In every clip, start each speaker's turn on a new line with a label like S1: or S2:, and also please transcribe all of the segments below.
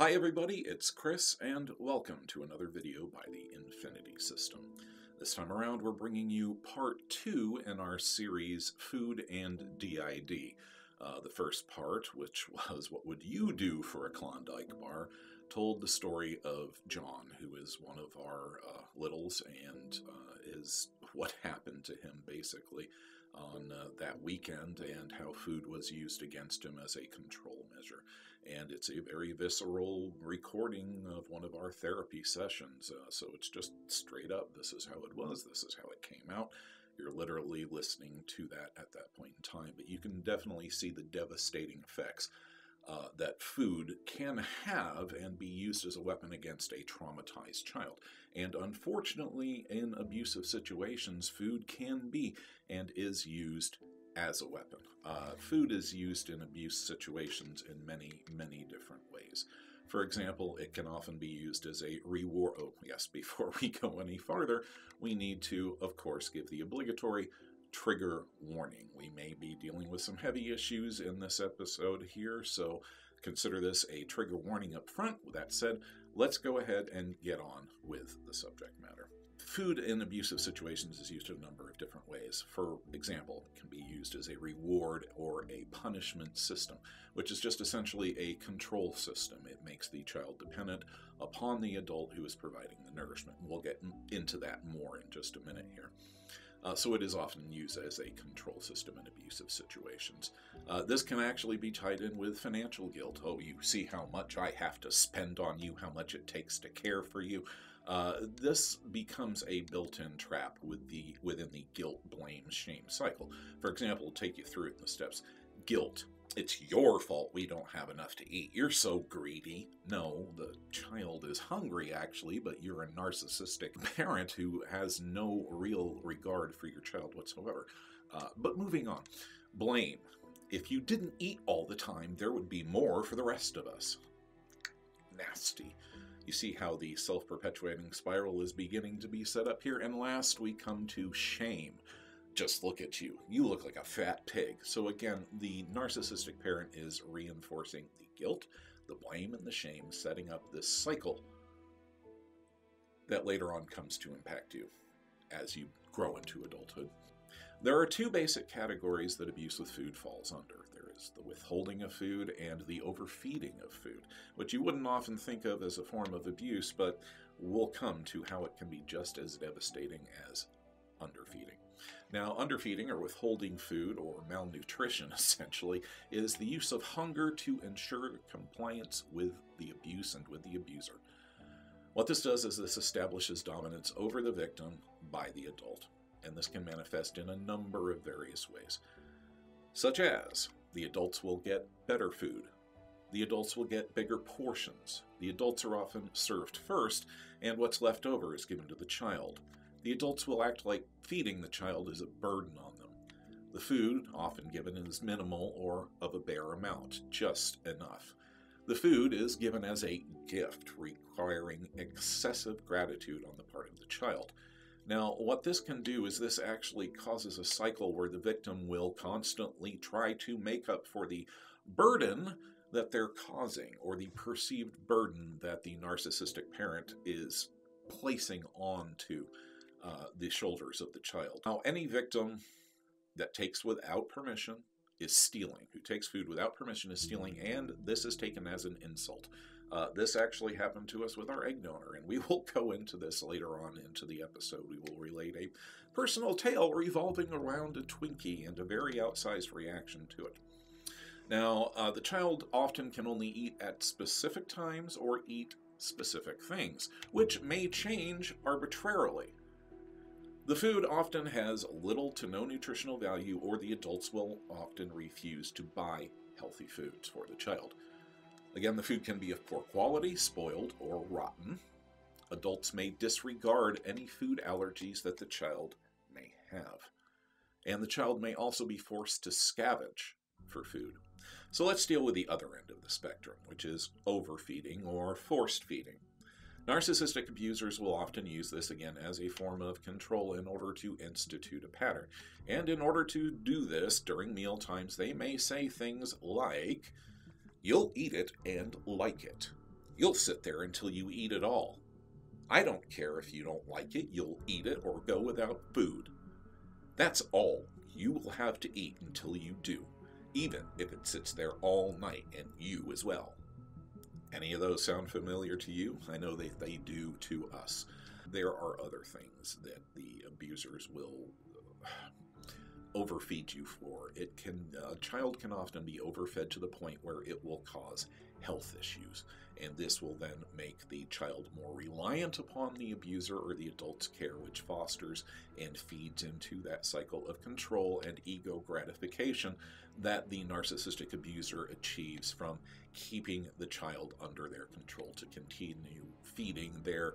S1: Hi everybody, it's Chris, and welcome to another video by the Infinity System. This time around we're bringing you part 2 in our series Food and DID. The first part, which was What Would You Do for a Klondike Bar, told the story of John, who is one of our littles, and is what happened to him basically on that weekend and how food was used against him as a control measure. And it's a very visceral recording of one of our therapy sessions, so it's just straight up, this is how it was, this is how it came out. You're literally listening to that at that point in time, but you can definitely see the devastating effects that food can have and be used as a weapon against a traumatized child. And unfortunately, in abusive situations, food can be and is used as a weapon. Food is used in abuse situations in many, many different ways. For example, it can often be used as a reward. Oh, yes, before we go any farther, we need to, of course, give the obligatory trigger warning. We may be dealing with some heavy issues in this episode here, so consider this a trigger warning up front. With that said, let's go ahead and get on with the subject matter. Food in abusive situations is used in a number of different ways. For example, it can be used as a reward or a punishment system, which is just essentially a control system. It makes the child dependent upon the adult who is providing the nourishment. We'll get into that more in just a minute here. So it is often used as a control system in abusive situations. This can actually be tied in with financial guilt. Oh, you see how much I have to spend on you, how much it takes to care for you. This becomes a built-in trap within the guilt, blame, shame cycle. For example, I'll take you through it in the steps. Guilt. It's your fault we don't have enough to eat. You're so greedy. No, the child is hungry, actually, but you're a narcissistic parent who has no real regard for your child whatsoever. But moving on. Blame. If you didn't eat all the time, there would be more for the rest of us. Nasty. You see how the self-perpetuating spiral is beginning to be set up here. And last, we come to shame. Just look at you. You look like a fat pig. So again, the narcissistic parent is reinforcing the guilt, the blame, and the shame, setting up this cycle that later on comes to impact you as you grow into adulthood. There are two basic categories that abuse with food falls under. There is the withholding of food and the overfeeding of food, which you wouldn't often think of as a form of abuse, but we'll come to how it can be just as devastating as underfeeding. Now, underfeeding or withholding food, or malnutrition essentially, is the use of hunger to ensure compliance with the abuse and with the abuser. What this does is this establishes dominance over the victim by the adult, and this can manifest in a number of various ways, such as the adults will get better food, the adults will get bigger portions, the adults are often served first, and what's left over is given to the child. The adults will act like feeding the child is a burden on them. The food, often given, is minimal or of a bare amount, just enough. The food is given as a gift, requiring excessive gratitude on the part of the child. Now, what this can do is this actually causes a cycle where the victim will constantly try to make up for the burden that they're causing, or the perceived burden that the narcissistic parent is placing onto the shoulders of the child. Now, any victim that takes without permission is stealing. Who takes food without permission is stealing, and this is taken as an insult. This actually happened to us with our egg donor, and we will go into this later on into the episode. We will relate a personal tale revolving around a Twinkie and a very outsized reaction to it. Now, the child often can only eat at specific times or eat specific things, which may change arbitrarily. The food often has little to no nutritional value, or the adults will often refuse to buy healthy foods for the child. Again, the food can be of poor quality, spoiled, or rotten. Adults may disregard any food allergies that the child may have. And the child may also be forced to scavenge for food. So let's deal with the other end of the spectrum, which is overfeeding or forced feeding. Narcissistic abusers will often use this again as a form of control in order to institute a pattern. And in order to do this during meal times, they may say things like, "You'll eat it and like it." You'll sit there until you eat it all. I don't care if you don't like it, you'll eat it or go without food. That's all you will have to eat until you do, even if it sits there all night, and you as well. Any of those sound familiar to you? I know they do to us. There are other things that the abusers will overfeed you for. A child can often be overfed to the point where it will cause health issues, and this will then make the child more reliant upon the abuser or the adult's care, which fosters and feeds into that cycle of control and ego gratification that the narcissistic abuser achieves from keeping the child under their control, to continue feeding their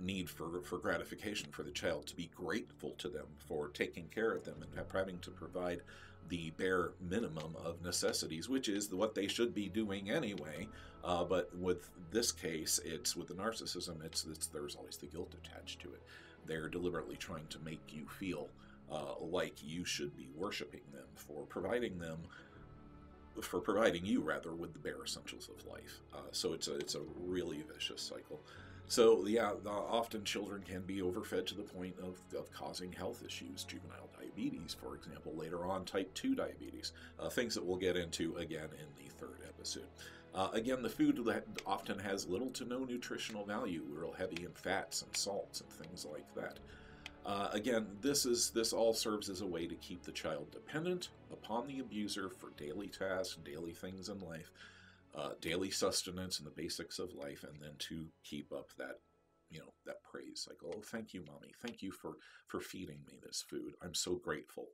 S1: need for gratification, for the child to be grateful to them for taking care of them and having to provide the bare minimum of necessities, which is what they should be doing anyway. But with this case, it's with the narcissism, there's always the guilt attached to it. They're deliberately trying to make you feel like you should be worshiping them for providing you rather with the bare essentials of life. So it's a really vicious cycle. So yeah, often children can be overfed to the point of causing health issues, juvenile diabetes, for example, later on type 2 diabetes, things that we'll get into again in the third episode. Again, the food that often has little to no nutritional value, real heavy in fats and salts and things like that. Again, this all serves as a way to keep the child dependent upon the abuser for daily tasks, daily things in life, daily sustenance and the basics of life, and then to keep up that praise cycle. Oh, thank you, Mommy. Thank you for feeding me this food. I'm so grateful.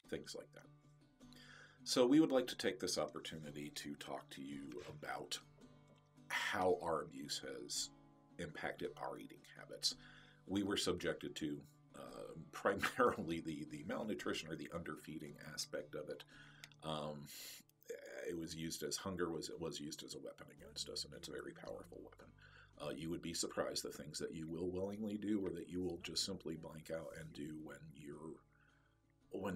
S1: Things like that. So we would like to take this opportunity to talk to you about how our abuse has impacted our eating habits. We were subjected to primarily the malnutrition or the underfeeding aspect of it. It was used as hunger was used as a weapon against us, and it's a very powerful weapon. You would be surprised the things that you will willingly do, or that you will just simply blank out and do when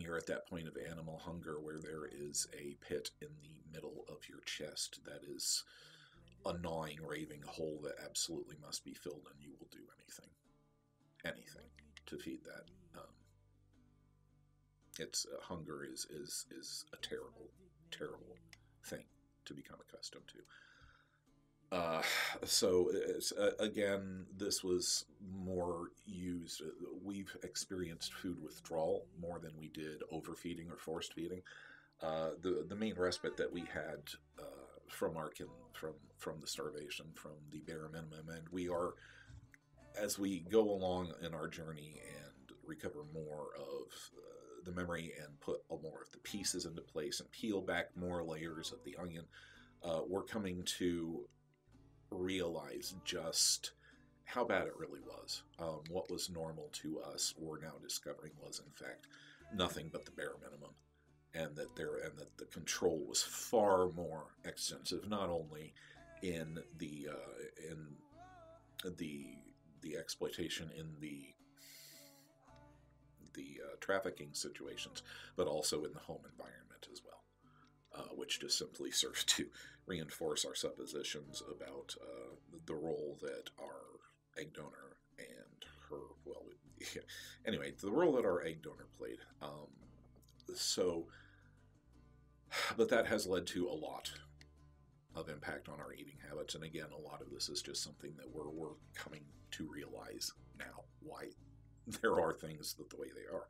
S1: you're at that point of animal hunger, where there is a pit in the middle of your chest that is a gnawing, raving hole that absolutely must be filled, and you will do anything to feed that. Hunger is a terrible thing to become accustomed to. So again, this was more used. We've experienced food withdrawal more than we did overfeeding or forced feeding. The main respite that we had from the starvation, from the bare minimum, and we are, as we go along in our journey and recover more of the memory and put more of the pieces into place and peel back more layers of the onion, we're coming to realize just how bad it really was. What was normal to us, we're now discovering, was in fact nothing but the bare minimum, and that the control was far more extensive, not only in the exploitation in the trafficking situations, but also in the home environment as well, which just simply serves to reinforce our suppositions about the role that our egg donor and her, anyway, the role that our egg donor played. But that has led to a lot of impact on our eating habits, and again, a lot of this is just something that we're coming to realize now, why there are things the way they are.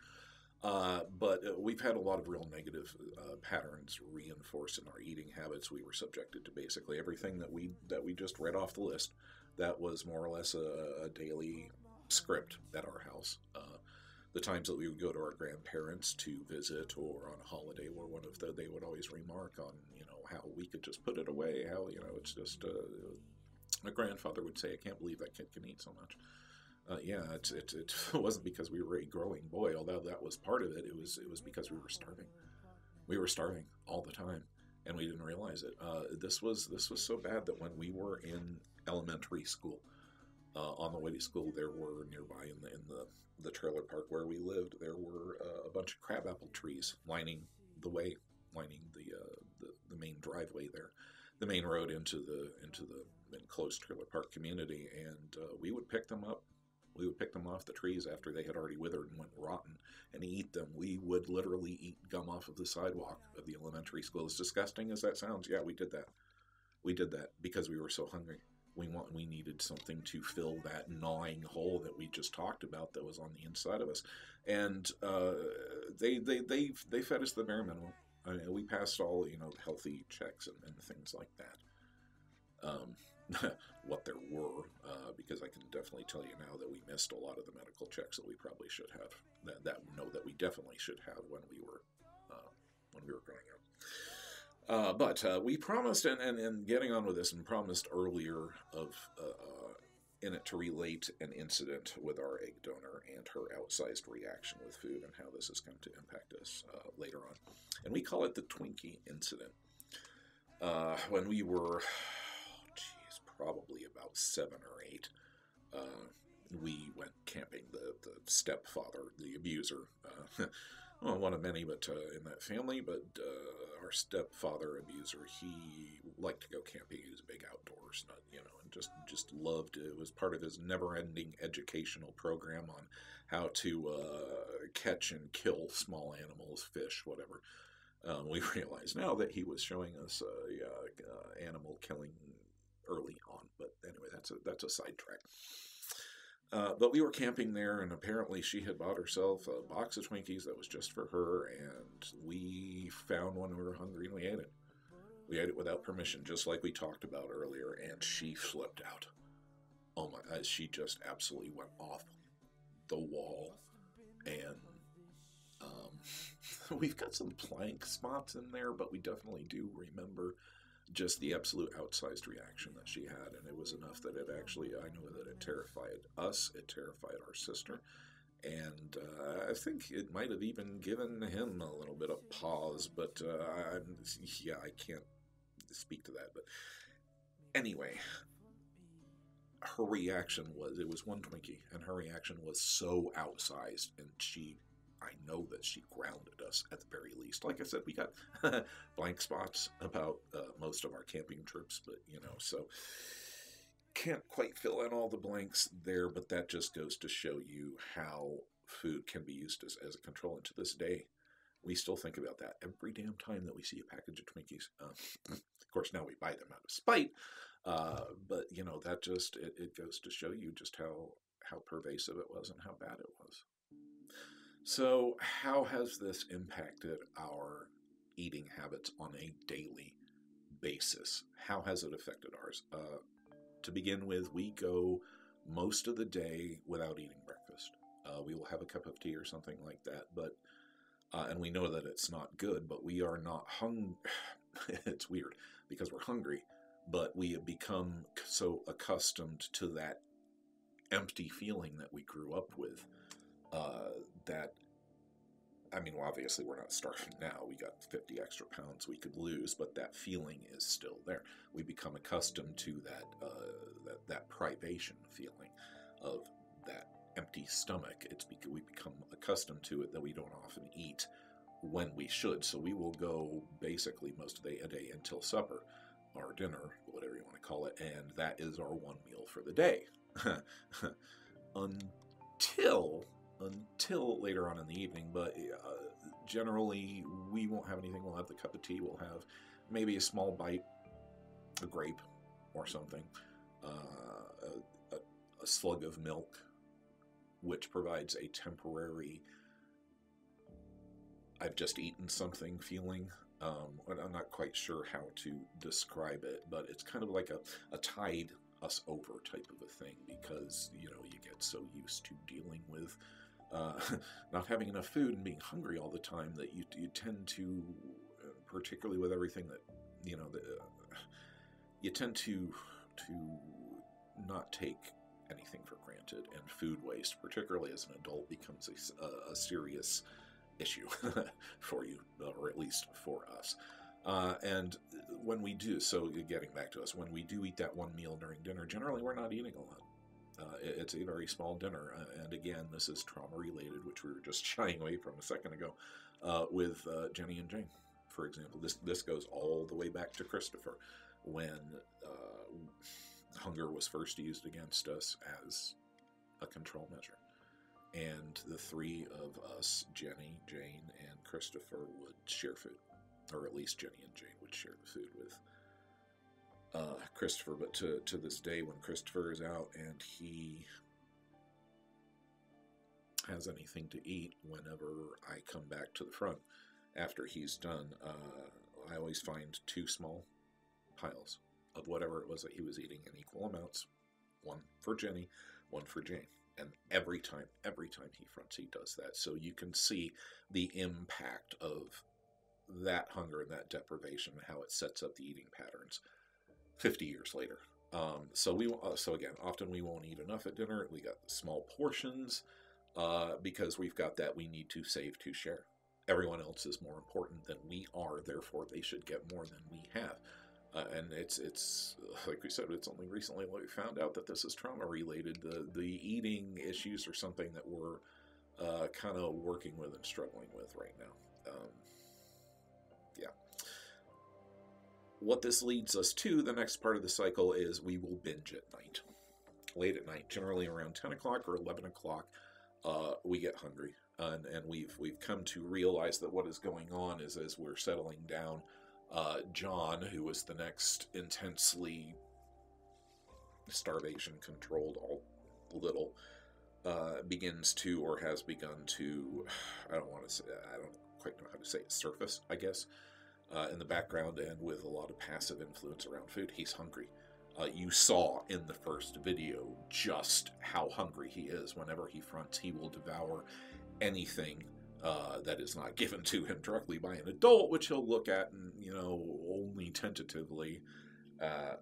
S1: But we've had a lot of real negative patterns reinforced in our eating habits. We were subjected to basically everything that we just read off the list. That was more or less a daily script at our house. The times that we would go to our grandparents to visit or on a holiday were they would always remark on, how we could just put it away, how, it's just, my grandfather would say, I can't believe that kid can eat so much. It wasn't because we were a growing boy, although that was part of it. It was because we were starving. We were starving all the time, and we didn't realize it. This was so bad that when we were in elementary school, on the way to school, there were nearby in the trailer park where we lived, there were a bunch of crabapple trees lining the way, lining the main driveway there. the main road into the enclosed trailer park community, and we would pick them up. We would pick them off the trees after they had already withered and went rotten, and eat them. We would literally eat gum off of the sidewalk of the elementary school. As disgusting as that sounds, yeah, we did that. We did that because we were so hungry. We needed something to fill that gnawing hole that we just talked about that was on the inside of us, and they fed us the bare minimum. I mean, we passed all healthy checks and things like that. What there were, because I can definitely tell you now that we missed a lot of the medical checks that we probably should have. That we definitely should have when we were growing up. But we promised, and getting on with this, and promised earlier in it to relate an incident with our egg donor and her outsized reaction with food, and how this is going to impact us later on. And we call it the Twinkie incident. When we were, probably about 7 or 8, we went camping. The stepfather, the abuser, well, one of many, but in that family, but our stepfather abuser, he liked to go camping. He was a big outdoors nut, and just loved it. It was part of his never-ending educational program on how to catch and kill small animals, fish, whatever. We realize now that he was showing us animal killing early on, but anyway, that's a sidetrack. But we were camping there, and apparently she had bought herself a box of Twinkies that was just for her, and we found one. We were hungry, and we ate it. We ate it without permission, just like we talked about earlier, and she flipped out. Oh my! She just absolutely went off the wall, and we've got some blank spots in there, but we definitely do remember just the absolute outsized reaction that she had, and it was enough that it actually, I know that it terrified us, it terrified our sister, and I think it might have even given him a little bit of pause, but I can't speak to that. But anyway, her reaction was, it was one Twinkie, and her reaction was so outsized, and I know that she grounded us at the very least. Like I said, we got blank spots about most of our camping trips, but so can't quite fill in all the blanks there, but that just goes to show you how food can be used as a control. And to this day, we still think about that every damn time that we see a package of Twinkies. Of course, now we buy them out of spite, but that just, it goes to show you just how pervasive it was and how bad it was. So how has this impacted our eating habits on a daily basis? How has it affected ours? To begin with, we go most of the day without eating breakfast. We will have a cup of tea or something like that, but and we know that it's not good, but we are not It's weird because we're hungry, but we have become so accustomed to that empty feeling that we grew up with. That, I mean, well, obviously we're not starving now. We got 50 extra pounds we could lose, but that feeling is still there. We become accustomed to that privation feeling of that empty stomach. We become accustomed to it, that we don't often eat when we should. So we will go basically most of the day until supper, or dinner, whatever you want to call it, and that is our one meal for the day. Until later on in the evening, but generally we won't have anything. We'll have the cup of tea, we'll have maybe a small bite, a grape or something, a slug of milk, which provides a temporary I've just eaten something feeling. I'm not quite sure how to describe it, but it's kind of like a tide us over type of a thing, because you get so used to dealing with not having enough food and being hungry all the time that you tend to, particularly with everything that you tend to not take anything for granted, and food waste, particularly as an adult, becomes a serious issue for you, or at least for us. And when we do, so getting back to us, when we do eat that one meal during dinner, generally we're not eating a lot. It's a very small dinner, and again, this is trauma-related, which we were just shying away from a second ago, with Jenny and Jane, for example. This goes all the way back to Christopher, when hunger was first used against us as a control measure. And the three of us, Jenny, Jane, and Christopher, would share food. Or at least Jenny and Jane would share the food with Christopher. But to this day, when Christopher is out and he has anything to eat, whenever I come back to the front after he's done, I always find 2 small piles of whatever it was that he was eating in equal amounts. One for Jenny, one for Jane. And every time he fronts, he does that. So you can see the impact of that hunger and that deprivation, how it sets up the eating patterns 50 years later. So again, often we won't eat enough at dinner. We got small portions because we've got that we need to save to share. Everyone else is more important than we are, therefore they should get more than we have. And it's like we said, it's only recently we found out that this is trauma related. The eating issues are something that we're kind of working with and struggling with right now. Yeah. What this leads us to, the next part of the cycle, is we will binge at night. Late at night, generally around 10 o'clock or 11 o'clock, we get hungry. And we've come to realize that what is going on is, as we're settling down, John, who was the next intensely starvation-controlled little, begins to, or has begun to, I don't quite know how to say it, surface, I guess, in the background, and with a lot of passive influence around food. He's hungry. You saw in the first video just how hungry he is. Whenever he fronts, he will devour anything that is not given to him directly by an adult, which he'll look at and, only tentatively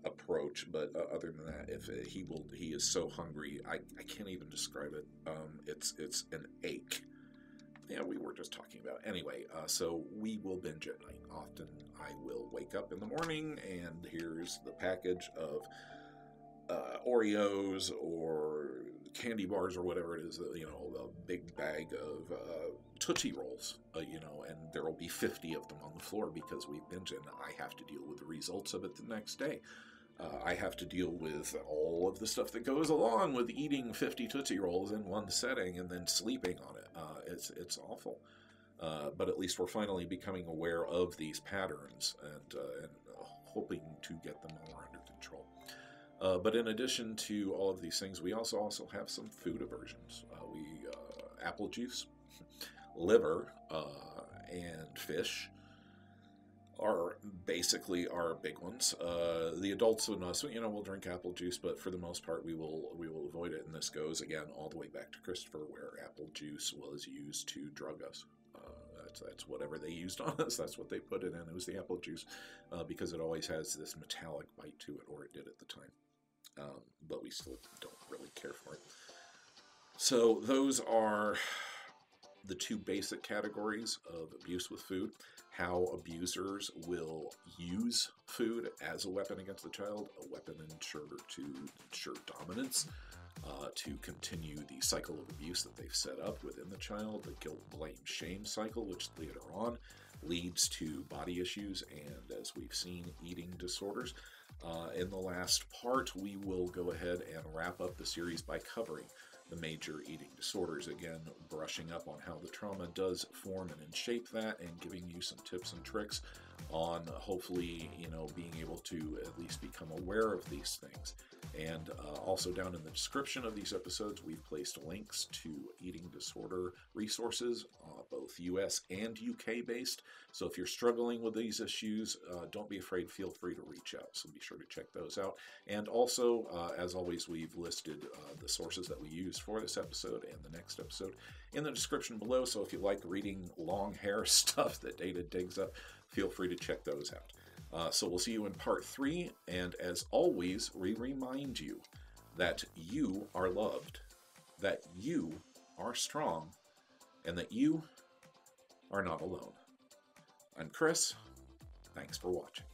S1: approach. But other than that, if he is so hungry, I can't even describe it. It's an ache. Yeah, we were just talking about. Anyway, so we will binge at night. Often I will wake up in the morning and here's the package of Oreos or candy bars or whatever it is, a big bag of Tootsie Rolls, and there will be 50 of them on the floor because we've binged, and I have to deal with the results of it the next day. I have to deal with all of the stuff that goes along with eating 50 Tootsie Rolls in one setting and then sleeping on it. It's awful. But at least we're finally becoming aware of these patterns and hoping to get them more under control. But in addition to all of these things, we also have some food aversions. Apple juice, liver, and fish are basically our big ones. The adults in us, we'll drink apple juice, but for the most part, we will avoid it. And this goes again all the way back to Christopher, where apple juice was used to drug us. That's whatever they used on us. That's what they put it in. It was the apple juice because it always has this metallic bite to it, or it did at the time. But we still don't really care for it. So those are the 2 basic categories of abuse with food. How abusers will use food as a weapon against the child, a weapon to ensure dominance, to continue the cycle of abuse that they've set up within the child, the guilt, blame, shame cycle, which later on leads to body issues and, as we've seen, eating disorders. In the last part, we will go ahead and wrap up the series by covering the major eating disorders. Again, brushing up on how the trauma does form and shape that, and giving you some tips and tricks on hopefully, being able to at least become aware of these things. And also down in the description of these episodes, we've placed links to eating disorder resources, both US and UK based. So if you're struggling with these issues, don't be afraid, feel free to reach out. So be sure to check those out. And also, as always, we've listed the sources that we use for this episode and the next episode in the description below. So if you like reading long hair stuff that Data digs up, feel free to check those out. So we'll see you in part 3, and as always, we remind you that you are loved, that you are strong, and that you are not alone. I'm Chris. Thanks for watching.